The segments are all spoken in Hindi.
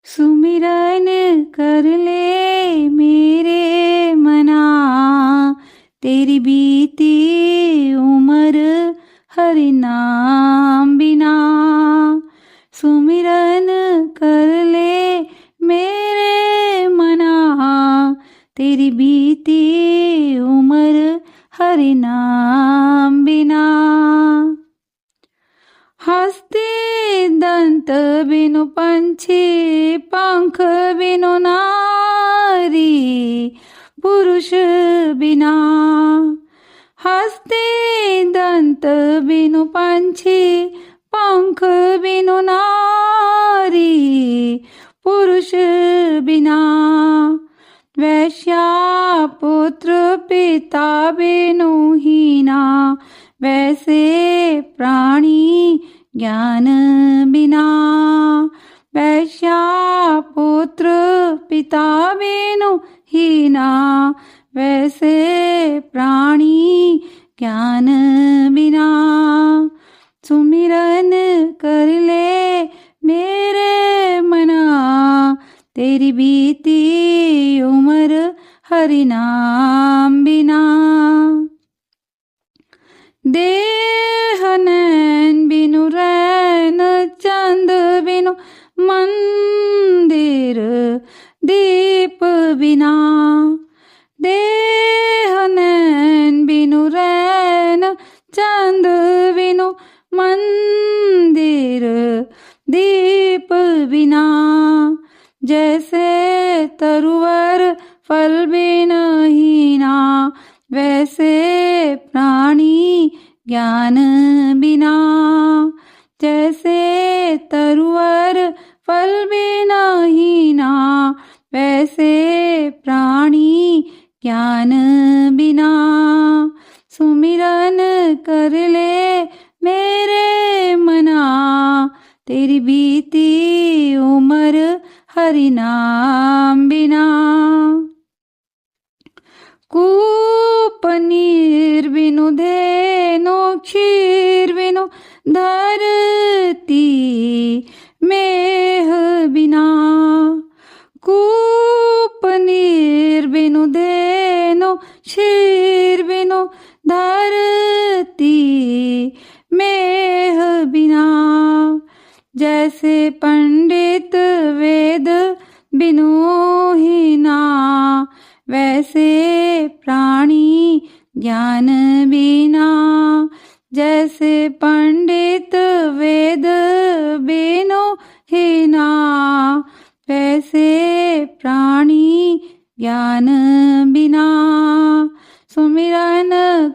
सुमिरन कर ले मेरे मना, तेरी बीती उम्र हरि नाम बिना। सुमिरन कर ले मेरे मना, तेरी बीती उम्र हरि नाम बिना। हस्ती दंत बिनु पंछी, पंख बिनु नारी, पुरुष बिना। हस्ती दंत बिनु पंछी, पंख बिनु नारी, पुरुष बिना। वैश्या पुत्र पिता बिनु हीना, वैसे प्राणी ज्ञान बिना। वैश्या पुत्र पिता बिनु हीना, वैसे प्राणी ज्ञान बिना। सुमिरन कर ले मेरे मना, तेरी बीती उम्र हरि नाम बिना। देह नैन बिनु रैन, चंद बिनु मंदिर, दीप बिना। देह नैन बिनु रैन, चंद बिनु मंदिर, दीप बिना। जैसे तरुवर फल बिन हीना, वैसे प्राणी ज्ञान बिना। जैसे तरुवर फल बिन हीना, वैसे प्राणी ज्ञान बिना। सुमिरन कर ले मेरे मना, तेरी बीती उम्र हरि नाम बिना। कूप नीर बिनु धेनु, क्षीर बिनु धरती, मेह बिना। कूप नीर बिनु धेनु, क्षीर बिनु धरती, मेह बिना। जैसे पंडित वेद बिनु हीना, वैसे प्राणी ज्ञान बिना। जैसे पंडित वेद बिनु हीना, वैसे प्राणी ज्ञान बिना। सुमिरन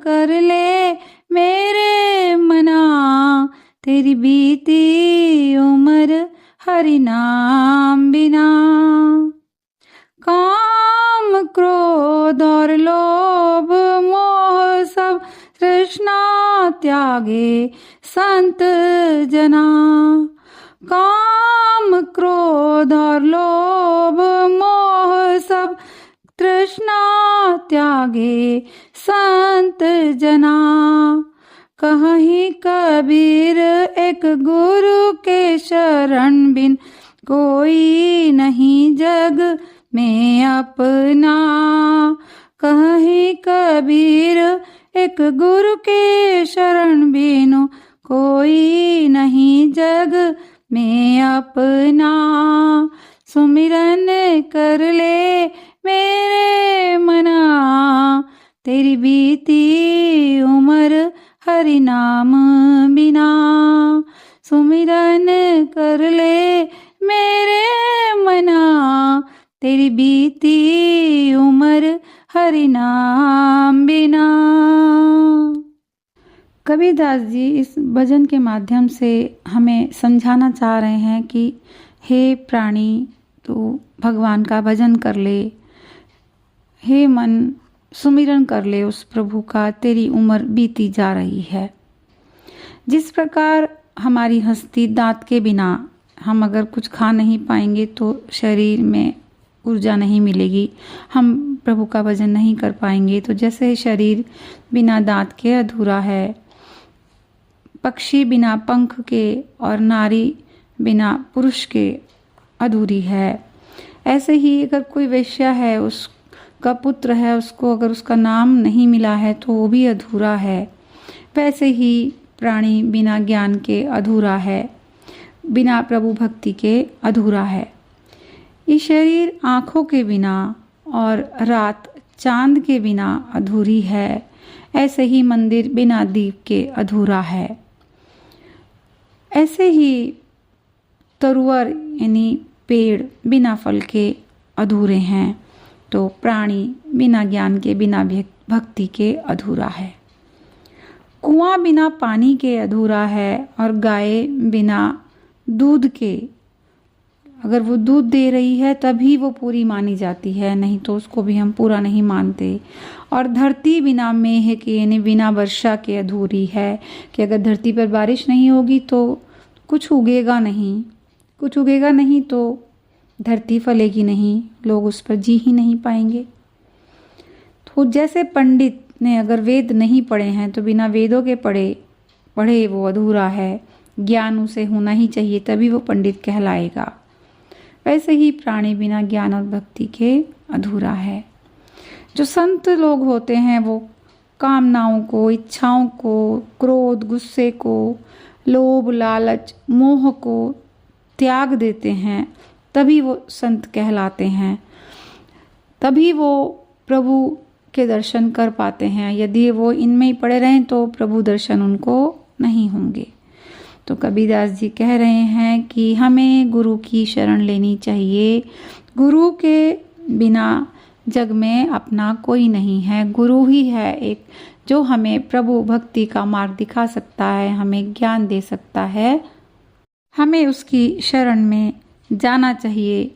कर ले मेरे मना, तेरी बीती उम्र हरि नाम बिना। काम क्रोध और लोभ मोह सब तृष्णा त्यागे संत जना। काम क्रोध और लोभ मोह सब तृष्णा त्यागे संत जना। कहीं कबीर एक गुरु के शरण बिन, कोई नहीं जग में अपना। कहीं कबीर एक गुरु के शरण बिनु, कोई नहीं जग में अपना। सुमिरन कर ले मेरे मना, तेरी बीती उम्र हरि नाम बिना। सुमिरन कर ले मेरे मना, तेरी बीती उम्र हरि नाम बिना। कबीरदास जी इस भजन के माध्यम से हमें समझाना चाह रहे हैं कि हे प्राणी, तू भगवान का भजन कर ले। हे मन, सुमिरन कर ले उस प्रभु का, तेरी उम्र बीती जा रही है। जिस प्रकार हमारी हस्ती दांत के बिना हम अगर कुछ खा नहीं पाएंगे तो शरीर में ऊर्जा नहीं मिलेगी, हम प्रभु का भजन नहीं कर पाएंगे। तो जैसे शरीर बिना दांत के अधूरा है, पक्षी बिना पंख के और नारी बिना पुरुष के अधूरी है। ऐसे ही अगर कोई वेश्या है, उसका पुत्र है, उसको अगर उसका नाम नहीं मिला है तो वो भी अधूरा है। वैसे ही प्राणी बिना ज्ञान के अधूरा है, बिना प्रभु भक्ति के अधूरा है। ये शरीर आँखों के बिना और रात चांद के बिना अधूरी है। ऐसे ही मंदिर बिना दीप के अधूरा है। ऐसे ही तरुवर यानी पेड़ बिना फल के अधूरे हैं, तो प्राणी बिना ज्ञान के, बिना भक्ति के अधूरा है। कुआं बिना पानी के अधूरा है और गाय बिना दूध के, अगर वो दूध दे रही है तभी वो पूरी मानी जाती है, नहीं तो उसको भी हम पूरा नहीं मानते। और धरती बिना मेघ के यानी बिना वर्षा के अधूरी है, कि अगर धरती पर बारिश नहीं होगी तो कुछ उगेगा नहीं, कुछ उगेगा नहीं तो धरती फलेगी नहीं, लोग उस पर जी ही नहीं पाएंगे। तो जैसे पंडित ने अगर वेद नहीं पढ़े हैं तो बिना वेदों के पढ़े वो अधूरा है, ज्ञान उसे होना ही चाहिए तभी वो पंडित कहलाएगा। वैसे ही प्राणी बिना ज्ञान और भक्ति के अधूरा है। जो संत लोग होते हैं वो कामनाओं को, इच्छाओं को, क्रोध, गुस्से को, लोभ, लालच, मोह को त्याग देते हैं, तभी वो संत कहलाते हैं, तभी वो प्रभु के दर्शन कर पाते हैं। यदि वो इनमें ही पड़े रहें तो प्रभु दर्शन उनको नहीं होंगे। तो कबीरदास जी कह रहे हैं कि हमें गुरु की शरण लेनी चाहिए। गुरु के बिना जग में अपना कोई नहीं है। गुरु ही है एक जो हमें प्रभु भक्ति का मार्ग दिखा सकता है, हमें ज्ञान दे सकता है। हमें उसकी शरण में जाना चाहिए।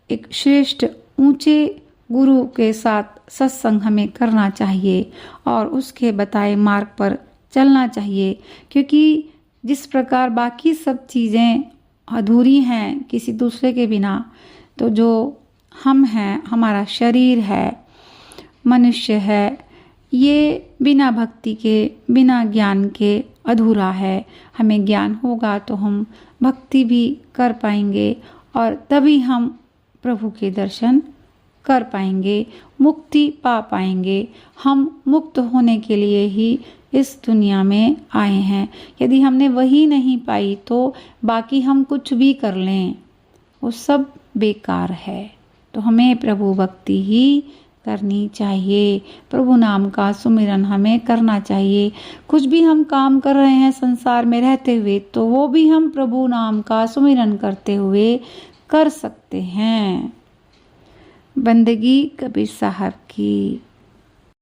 एक श्रेष्ठ ऊंचे गुरु के साथ सत्संग हमें करना चाहिए और उसके बताए मार्ग पर चलना चाहिए, क्योंकि जिस प्रकार बाकी सब चीज़ें अधूरी हैं किसी दूसरे के बिना, तो जो हम हैं, हमारा शरीर है, मनुष्य है, ये बिना भक्ति के, बिना ज्ञान के अधूरा है। हमें ज्ञान होगा तो हम भक्ति भी कर पाएंगे और तभी हम प्रभु के दर्शन कर पाएंगे, मुक्ति पा पाएंगे। हम मुक्त होने के लिए ही इस दुनिया में आए हैं। यदि हमने वही नहीं पाई तो बाकी हम कुछ भी कर लें, वो सब बेकार है। तो हमें प्रभु भक्ति ही करनी चाहिए, प्रभु नाम का सुमिरन हमें करना चाहिए। कुछ भी हम काम कर रहे हैं संसार में रहते हुए तो वो भी हम प्रभु नाम का सुमिरन करते हुए कर सकते हैं। बंदगी कबीर साहब की।